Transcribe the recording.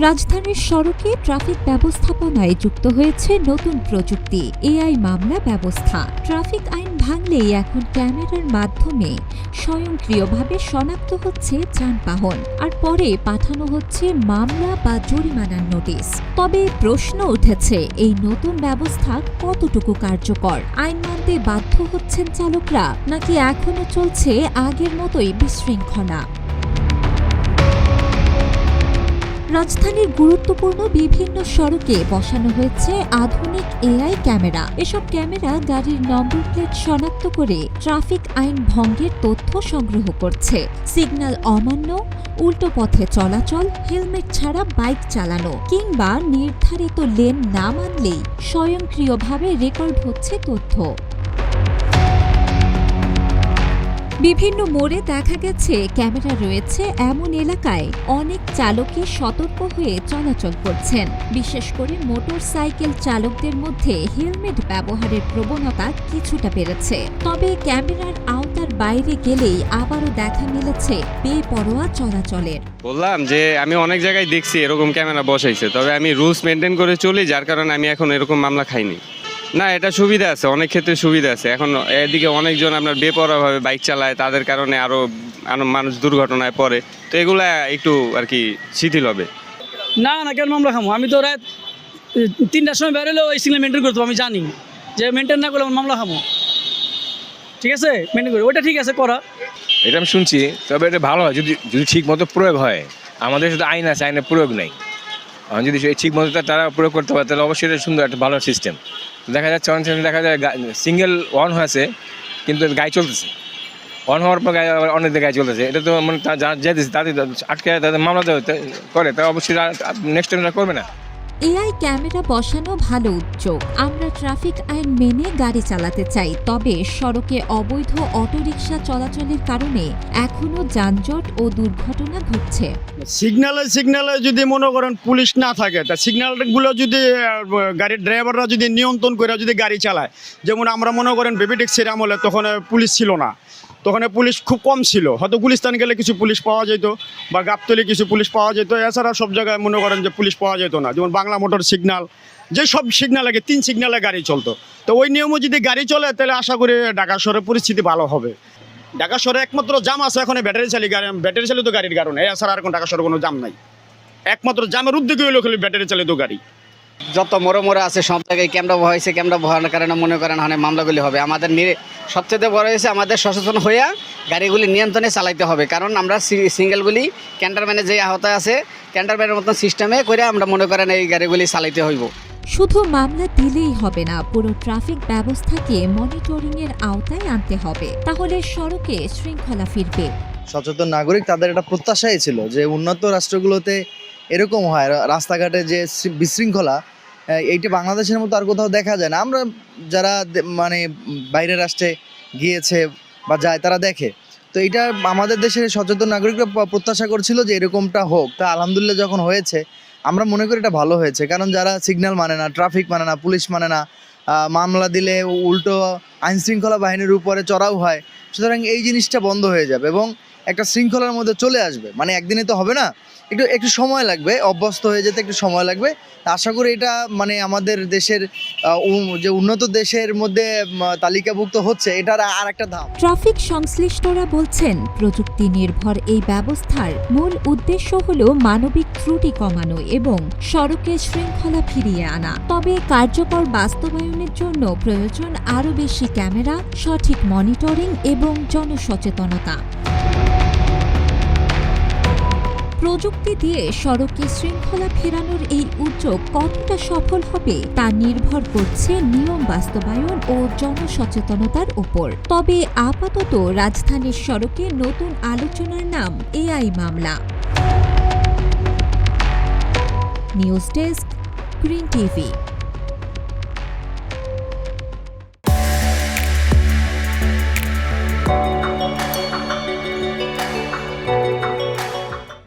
রাজধানীর সড়কে ট্রাফিক ব্যবস্থাপনায় যুক্ত হয়েছে নতুন প্রযুক্তি এআই মামলা ব্যবস্থা। ট্রাফিক আইন ভাঙলেই এখন ক্যামেরার মাধ্যমে স্বয়ংক্রিয়ভাবে শনাক্ত হচ্ছে যানবাহন আর পরে পাঠানো হচ্ছে মামলা বা জরিমানার নোটিশ। তবে প্রশ্ন উঠেছে, এই নতুন ব্যবস্থা কতটুকু কার্যকর? আইন মানতে বাধ্য হচ্ছেন চালকরা, নাকি এখনো চলছে আগের মতোই বিশৃঙ্খলা? রাজধানীর গুরুত্বপূর্ণ বিভিন্ন সড়কে বসানো হয়েছে আধুনিক এআই ক্যামেরা। এসব ক্যামেরা গাড়ির নম্বর প্লেট শনাক্ত করে ট্রাফিক আইন ভঙ্গের তথ্য সংগ্রহ করছে। সিগন্যাল অমান্য, উল্টো পথে চলাচল, হেলমেট ছাড়া বাইক চালানো কিংবা নির্ধারিত লেন না মানলেই স্বয়ংক্রিয়ভাবে রেকর্ড হচ্ছে তথ্য। বিভিন্ন মোড়ে দেখা গেছে ক্যামেরা রয়েছে এমন এলাকায় অনেক চালকই সতর্ক হয়ে চলাচল করছেন। বিশেষ করে মোটর সাইকেল চালকদের মধ্যে হেলমেট ব্যবহারের প্রবণতা কিছুটা বেড়েছে। তবে ক্যামেরার আওতার বাইরে গেলেই আবারও দেখা মিলেছে বেপরোয়া চলাচলের। বললাম যে আমি অনেক জায়গায় দেখছি এরকম ক্যামেরা বসাইছে, তবে আমি রুলস মেনটেন করে চলি, যার কারণে আমি এখন এরকম মামলা খাইনি। না, এটা সুবিধা আছে, অনেক ক্ষেত্রে সুবিধা আছে। এখন এদিকে অনেকজন আপনার বেপরোয়াভাবে বাইক চালায়, তাদের কারণে আরও মানুষ দুর্ঘটনায় পড়ে। তো এগুলা একটু আর কি শিথিল হবে। না কেন মামলা খামো? আমি তো রাত 3টার সময় বেরোলেও এই সিগন্যাল মেনটেন করতে, আমি জানি যে মেনটেন না করলে আমার মামলা খামো। ঠিক আছে, মেনটেন করে ওইটা ঠিক আছে করা। এটা আমি শুনছি, তবে এটা ভালো হয় যদি ঠিক মতো প্রয়োগ হয়। আমাদের শুধু আইন আছে, আইনের প্রয়োগ নেই। যদি ঠিক মতো তারা প্রয়োগ করতে পারে তাহলে অবশ্যই এটা সুন্দর একটা ভালো সিস্টেম। দেখা যাচ্ছে অনেক সময় দেখা যায় সিঙ্গেল অন হয়েছে কিন্তু গাড়ি চলতেছে, অন হওয়ার পর গাড়ি আবার অনেক গাড়ি চলতেছে। এটা তো মানে যেতেছে তাদের আটকে তাদের মামলা করে, তা অবশ্যই নেক্সট টাইম করবে না। এআই ক্যামেরা বসানো ভালো উদ্যোগ। আমরা ট্রাফিক আইন মেনে গাড়ি চালাতে চাই, তবে সড়কে অবৈধ অটোরিকশা চলাচলের কারণে এখনো যানজট ও দুর্ঘটনা ঘটছে। সিগন্যালে যদি মনে করেন পুলিশ না থাকে, তা সিগন্যালগুলো যদি গাড়ির ড্রাইভাররা যদি নিয়ন্ত্রণ করে যদি গাড়ি চালায়, যেমন আমরা মনে করেন বেবি ট্যাক্সির আমলে তখন পুলিশ ছিল না, তখন পুলিশ খুব কম ছিল। হয়তো গুলিস্তান গেলে কিছু পুলিশ পাওয়া যেত বা গাবতলি কিছু পুলিশ পাওয়া যেত, এছাড়া সব জায়গায় মনে করেন যে পুলিশ পাওয়া যেত না। যেমন বাংলা মোটর সিগন্যাল, যে সব সিগন্যাল আগে 3 সিগন্যালে গাড়ি চলতো। তো ওই নিয়মে যদি গাড়ি চলে তাহলে আশা করি ঢাকা শহরের পরিস্থিতি ভালো হবে। ঢাকা শহরে একমাত্র জাম আছে এখন ব্যাটারি চালিত গাড়ির কারণে, এছাড়া আর কোনো ঢাকা শহরে কোনো জাম নাই। একমাত্র জামের উদ্যোগে হলো খালি ব্যাটারি চালিত গাড়ি। যত মোড়ে আছে সব জায়গায় ক্যামেরা বসাইছে, ক্যামেরা বসানোর কারণে মনে করেন মামলাগুলি হবে। আমাদের সবচেয়ে বড় হয়েছে আমাদের সচেতন হইয়া গাড়িগুলি নিয়ন্ত্রণে চালাইতে হবে। কারণ আমরা সিঙ্গেলগুলি ক্যান্টারম্যানে যে আহতা আছে, ক্যান্টারম্যানের মতন সিস্টেমে করে আমরা মনে করেন এই গাড়িগুলি চালাইতে হইব। শুধু মামলা দিলেই হবে না, পুরো ট্রাফিক ব্যবস্থাকে মনিটরিংয়ের আওতায় আনতে হবে, তাহলে সড়কে শৃঙ্খলা ফিরবে। সচেতন নাগরিক তাদের একটা প্রত্যাশাই ছিল যে উন্নত রাষ্ট্রগুলোতে এরকম হয়, রাস্তাঘাটে যে বিশৃঙ্খলা এইটা বাংলাদেশের মতো আর কোথাও দেখা যায় না। আমরা যারা মানে বাইরের রাষ্ট্রে গিয়েছে বা যায় তারা দেখে, তো এটা আমাদের দেশের সচেতন নাগরিকরা প্রত্যাশা করছিল যে এরকমটা হোক। তা আলহামদুলিল্লাহ যখন হয়েছে আমরা মনে করি এটা ভালো হয়েছে। কারণ যারা সিগন্যাল মানে না, ট্রাফিক মানে না, পুলিশ মানে না, মামলা দিলে উল্টো আইনশৃঙ্খলা বাহিনীর উপরে চড়াও হয়, সুতরাং এই জিনিসটা বন্ধ হয়ে যাবে এবং একটা শৃঙ্খলার মধ্যে চলে আসবে। মানে একদিনে তো হবে না, একটু সময় লাগবে, অভ্যস্ত হয়ে যেতে একটু সময় লাগবে। আশা করি এটা মানে আমাদের দেশের যে উন্নত দেশের মধ্যে তালিকাভুক্ত হচ্ছে, এটার আর একটা ধাপ। ট্রাফিক সংশ্লিষ্টরা বলছেন, প্রযুক্তি নির্ভর এই ব্যবস্থার মূল উদ্দেশ্য হল মানবিক ত্রুটি কমানো এবং সড়কে শৃঙ্খলা ফিরিয়ে আনা। তবে কার্যকর বাস্তবায়নের জন্য প্রয়োজন আরও বেশি ক্যামেরা, সঠিক মনিটরিং এবং জনসচেতনতা। প্রযুক্তি দিয়ে সড়কে শৃঙ্খলা ফেরানোর এই উদ্যোগ কতটা সফল হবে তা নির্ভর করছে নিয়ম বাস্তবায়ন ও জনসচেতনতার উপর। তবে আপাতত রাজধানীর সড়কে নতুন আলোচনার নাম এআই মামলা। News desk, green TV.